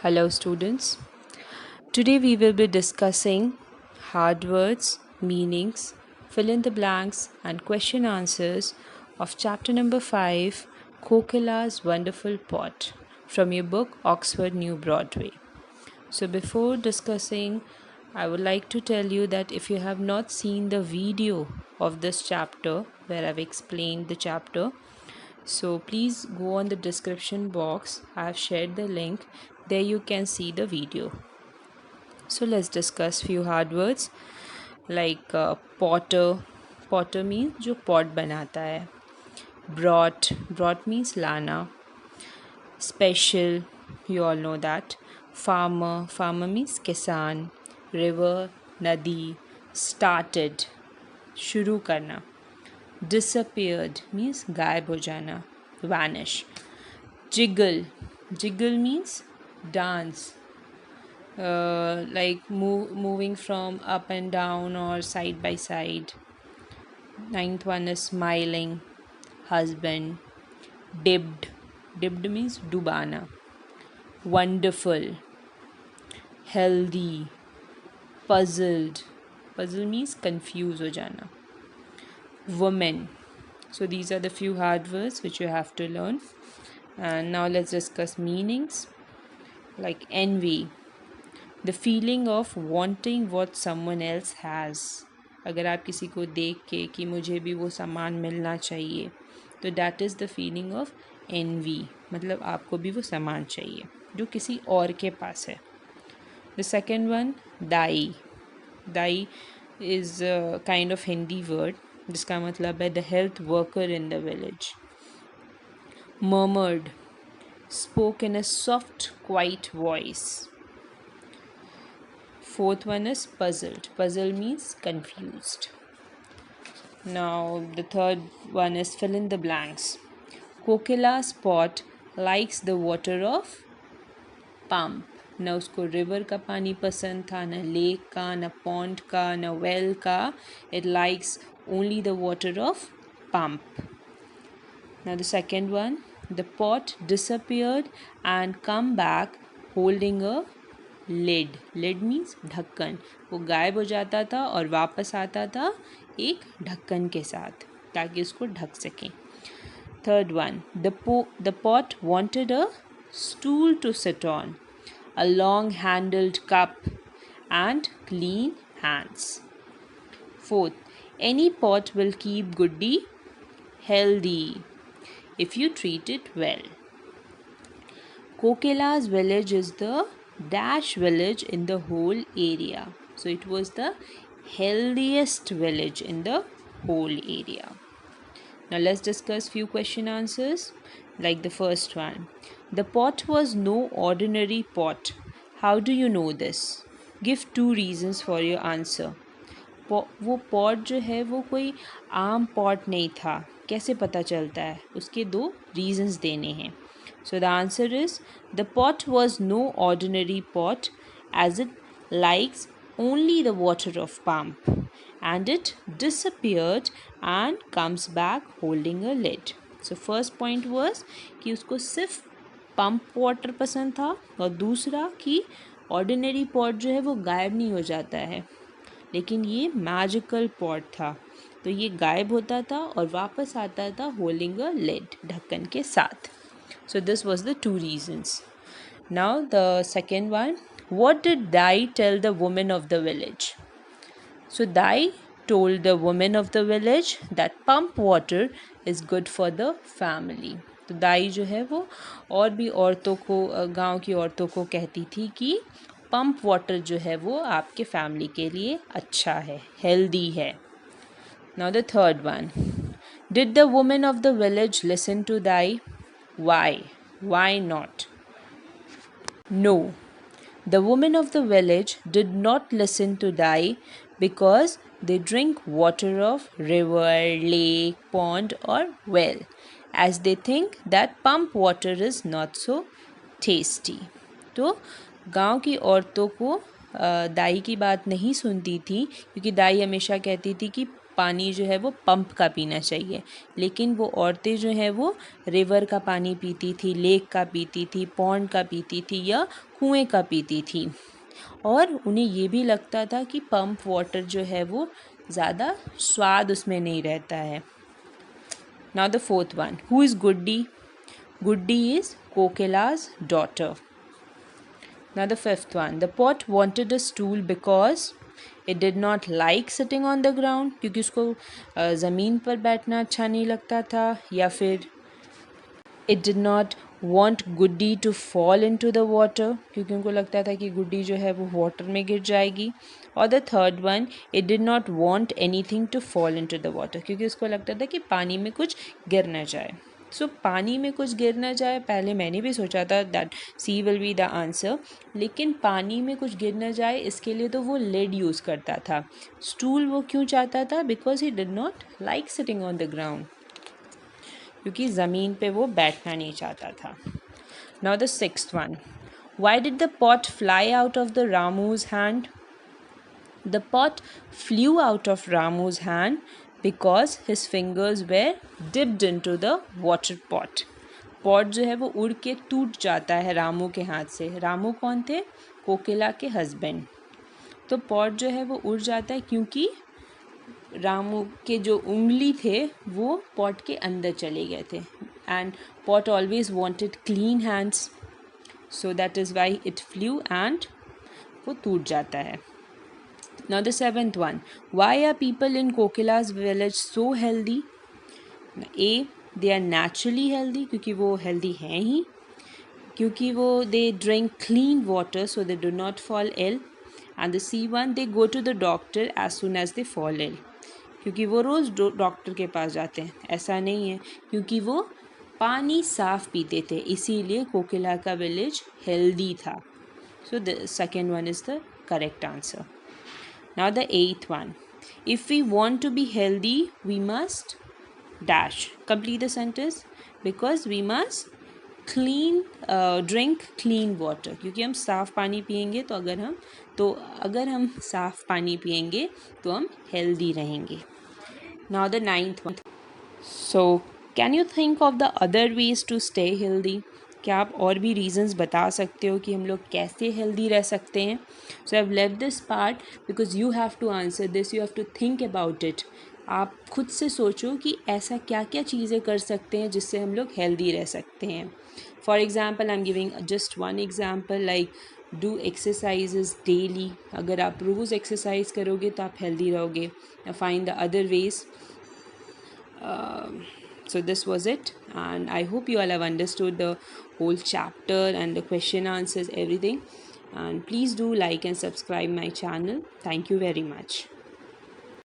Hello, students. Today we will be discussing hard words, meanings, fill in the blanks, and question answers of chapter number 5 Kokela's Wonderful Pot from your book Oxford New Broadway. So, before discussing, I would like to tell you that if you have not seen the video of this chapter where I've explained the chapter, so please go on the description box. I have shared the link. There you can see the video. So let's discuss few hard words like potter. Potter means जो pot बनाता है. Brought means लाना. Special, you all know that. Farmer means किसान. River, नदी. Started, शुरू करना. Disappeared means गायब हो जाना. Vanish. Jiggle means dance. Like moving from up and down or side by side. Ninth one is smiling. Husband. Dipped means dubana. Wonderful. Healthy. Puzzled means confused हो जाना. Woman. So these are the few hard words which you have to learn. And now let's discuss meanings. Like envy, the feeling of wanting what someone else has. अगर आप किसी को देख के कि मुझे भी वो सामान मिलना चाहिए, तो that is the feeling of envy. मतलब आपको भी वो सामान चाहिए जो किसी और के पास है. The second one, Dai is a kind of Hindi word जिसका मतलब है the health worker in the village. Murmured, spoke in a soft, quiet voice. Fourth one is puzzled. Puzzle means confused. Now the third one is fill in the blanks. Kokela's pot likes the water of pump. ना उसको river का पानी पसंद था, ना lake का, ना pond का, ना वेल का. It likes only the water of pump. Now the second one, the pot disappeared and come back holding a lid. Lid means ढक्कन. वो गायब हो जाता था और वापस आता था एक ढक्कन के साथ ताकि उसको ढक सकें. Third one, the pot wanted a stool to sit on, a long-handled cup, and clean hands. Fourth, any pot will keep goody healthy if you treat it well. Kokela's village is the dash village in the whole area. So it was the healthiest village in the whole area. Now let's discuss few question answers. Like the first one, the pot was no ordinary pot. How do you know this? Give 2 reasons for your answer. वो pot जो है वो कोई आम pot नहीं था. कैसे पता चलता है? उसके 2 रीजंस देने हैं. So the answer is the pot was no ordinary pot as it likes only the water of pump and it disappeared and comes back holding a lid. So first point was कि उसको सिर्फ pump water पसंद था और दूसरा कि ordinary pot जो है वो गायब नहीं हो जाता है, लेकिन ये मैजिकल पॉट था तो ये गायब होता था और वापस आता था होल्डिंग अ लिड, ढक्कन के साथ. So this was the 2 reasons. Now the second one, what did Dai tell the women of the village? So Dai told the women of the village that pump water is good for the family. तो दाई जो है वो और भी औरतों को, गांव की औरतों को कहती थी कि पंप वाटर जो है वो आपके फैमिली के लिए अच्छा है, हेल्दी है. Now the third one, did the women of the village listen to Dai? Why not? No, the women of the village did not listen to Dai because they drink water of river, lake, pond or well, as they think that pump water is not so tasty. तो गांव की औरतों को दाई की बात नहीं सुनती थी क्योंकि दाई हमेशा कहती थी कि पानी जो है वो पंप का पीना चाहिए, लेकिन वो औरतें जो है वो रिवर का पानी पीती थी, लेक का पीती थी, पॉन्ड का पीती थी या कुएं का पीती थी। और उन्हें ये भी लगता था कि पंप वाटर जो है वो ज़्यादा स्वाद उसमें नहीं रहता है। Now the fourth one, who is Guddi? Guddi is Kokila's daughter. Now the fifth one, the pot wanted a stool because it did not like sitting on the ground, क्योंकि उसको ज़मीन पर बैठना अच्छा नहीं लगता था, या फिर it did not want Guddi to fall into the water, क्योंकि उनको लगता था कि गुड्डी जो है वो वाटर में गिर जाएगी। और the third one, it did not want anything to fall into the water, क्योंकि उसको लगता था कि पानी में कुछ गिर ना जाए। सो पानी में कुछ गिर ना जाए, पहले मैंने भी सोचा था that C will be the answer, लेकिन पानी में कुछ गिर ना जाए इसके लिए तो वो लेड यूज़ करता था। स्टूल वो क्यों चाहता था? Because he did not like sitting on the ground, क्योंकि ज़मीन पे वो बैठना नहीं चाहता था। Now the sixth one, why did the pot fly out of the Ramu's hand? The pot flew out of Ramu's hand because his fingers were dipped into the water pot. Pot जो है वो उड़ के टूट जाता है रामू के हाथ से। रामू कौन थे? कोकिला के हस्बैंड। तो पॉट जो है वो उड़ जाता है क्योंकि रामू के जो उंगली थे वो पॉट के अंदर चले गए थे। And pot always wanted clean hands, so that is why it flu and वो टूट जाता है। Now the seventh one, why are people in Kokila's village so healthy? A, they are naturally healthy, क्योंकि वो healthy हैं ही, क्योंकि वो they drink clean water so they do not fall ill, and the C one, they go to the doctor as soon as they fall ill, क्योंकि वो रोज़ doctor के पास जाते हैं। ऐसा नहीं है, क्योंकि वो पानी साफ पीते थे, इसीलिए कोकिला का विलेज हेल्दी था। So the second one is the correct answer. Now the eighth one, if we want to be healthy we must dash. Complete the sentence. Because we must drink clean water, क्योंकि हम साफ़ पानी पियेंगे तो अगर हम साफ़ पानी पियेंगे तो हम healthy रहेंगे। Now the ninth one, so can you think of the other ways to stay healthy? क्या आप और भी रीजंस बता सकते हो कि हम लोग कैसे हेल्दी रह सकते हैं? So I have left this part because you have to answer this, you have to think about it. आप खुद से सोचो कि ऐसा क्या क्या चीज़ें कर सकते हैं जिससे हम लोग हेल्दी रह सकते हैं। For example I am giving just one example, like do exercises daily. अगर आप रोज़ एक्सरसाइज करोगे तो आप हेल्दी रहोगे। Find the other ways. So this was it, and I hope you all have understood the whole chapter and the question answers, everything. And please do like and subscribe my channel. Thank you very much.